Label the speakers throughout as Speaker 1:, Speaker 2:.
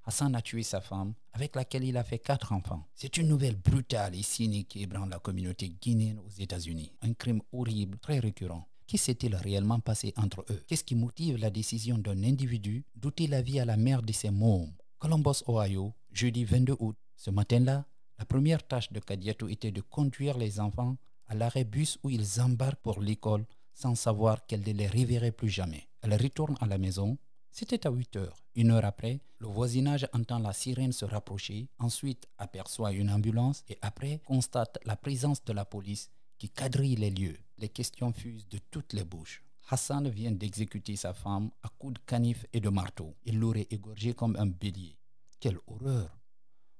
Speaker 1: Hassan a tué sa femme, avec laquelle il a fait 4 enfants. C'est une nouvelle brutale et cynique qui ébranle la communauté guinéenne aux États-Unis. Un crime horrible, très récurrent. Qu'est-ce qui s'est-il réellement passé entre eux? Qu'est-ce qui motive la décision d'un individu d'ôter la vie à la mère de ses mômes? Columbus, Ohio, jeudi 22 août. Ce matin-là, la première tâche de Kadiatou était de conduire les enfants à l'arrêt bus où ils embarquent pour l'école sans savoir qu'elle ne les reverrait plus jamais. Elle retourne à la maison. C'était à 8 heures. 1 heure après, le voisinage entend la sirène se rapprocher, ensuite aperçoit une ambulance et après constate la présence de la police qui quadrille les lieux. Les questions fusent de toutes les bouches. Hassan vient d'exécuter sa femme à coups de canif et de marteau. Il l'aurait égorgée comme un bélier. Quelle horreur!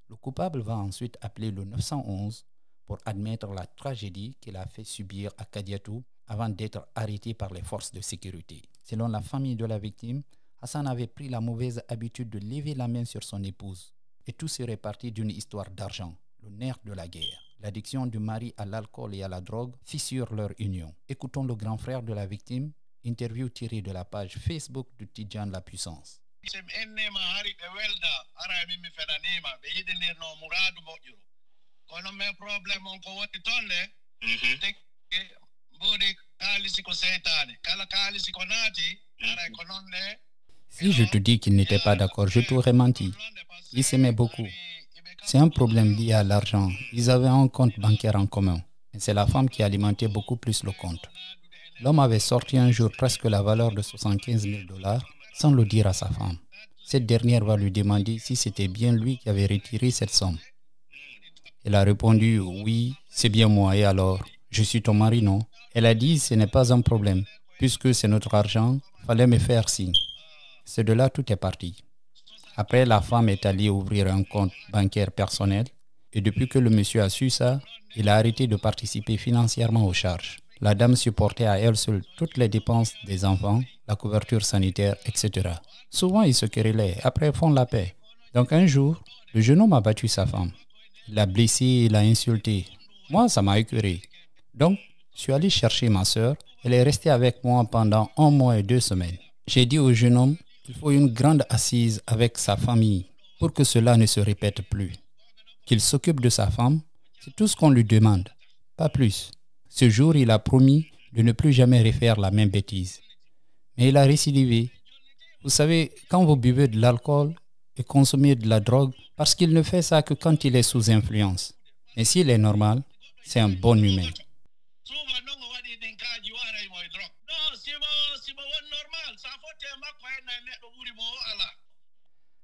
Speaker 1: Le coupable va ensuite appeler le 911 pour admettre la tragédie qu'il a fait subir à Kadiatou avant d'être arrêté par les forces de sécurité. Selon la famille de la victime, Hassan avait pris la mauvaise habitude de lever la main sur son épouse. Et tout serait parti d'une histoire d'argent, le nerf de la guerre. L'addiction du mari à l'alcool et à la drogue fissure leur union. Écoutons le grand frère de la victime, interview tirée de la page Facebook de Tidjane La Puissance. Si je te dis qu'il n'était pas d'accord, je t'aurais menti. Ils s'aimaient beaucoup. C'est un problème lié à l'argent. Ils avaient un compte bancaire en commun. Et c'est la femme qui alimentait beaucoup plus le compte. L'homme avait sorti un jour presque la valeur de 75 000 $ sans le dire à sa femme. Cette dernière va lui demander si c'était bien lui qui avait retiré cette somme. Elle a répondu « Oui, c'est bien moi. Et alors? Je suis ton mari, non ?» Elle a dit « Ce n'est pas un problème. Puisque c'est notre argent, fallait me faire signe. » C'est de là tout est parti. Après, la femme est allée ouvrir un compte bancaire personnel et depuis que le monsieur a su ça, il a arrêté de participer financièrement aux charges. La dame supportait à elle seule toutes les dépenses des enfants, la couverture sanitaire, etc. Souvent, ils se querellaient, après font la paix. Donc un jour, le jeune homme a battu sa femme. Il l'a blessée, il l'a insultée. Moi, ça m'a écœuré. Donc, je suis allé chercher ma sœur. Elle est restée avec moi pendant 1 mois et 2 semaines. J'ai dit au jeune homme qu'il faut une grande assise avec sa famille pour que cela ne se répète plus. Qu'il s'occupe de sa femme, c'est tout ce qu'on lui demande, pas plus. Ce jour, il a promis de ne plus jamais refaire la même bêtise. Mais il a récidivé. Vous savez, quand vous buvez de l'alcool et consommez de la drogue, parce qu'il ne fait ça que quand il est sous influence. Mais s'il est normal, c'est un bon humain.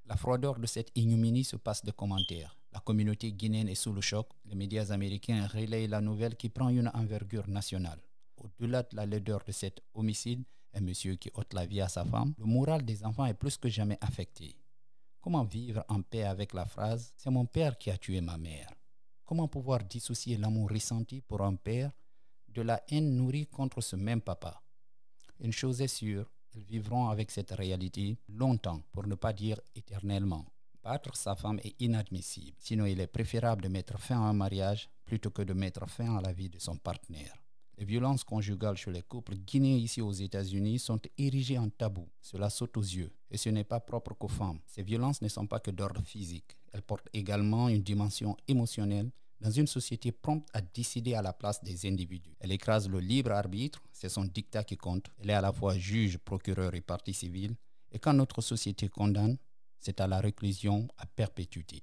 Speaker 1: La froideur de cette ignominie se passe de commentaires. La communauté guinéenne est sous le choc. Les médias américains relayent la nouvelle qui prend une envergure nationale. Au-delà de la laideur de cet homicide, un monsieur qui ôte la vie à sa femme, le moral des enfants est plus que jamais affecté. Comment vivre en paix avec la phrase « c'est mon père qui a tué ma mère » ? Comment pouvoir dissocier l'amour ressenti pour un père de la haine nourrie contre ce même papa ? Une chose est sûre, ils vivront avec cette réalité longtemps, pour ne pas dire éternellement. Battre sa femme est inadmissible, sinon il est préférable de mettre fin à un mariage plutôt que de mettre fin à la vie de son partenaire. Les violences conjugales chez les couples guinéens ici aux États-Unis sont érigées en tabou. Cela saute aux yeux. Et ce n'est pas propre qu'aux femmes. Ces violences ne sont pas que d'ordre physique. Elles portent également une dimension émotionnelle dans une société prompte à décider à la place des individus. Elle écrase le libre arbitre, c'est son dictat qui compte. Elle est à la fois juge, procureur et partie civile. Et quand notre société condamne, c'est à la réclusion à perpétuité.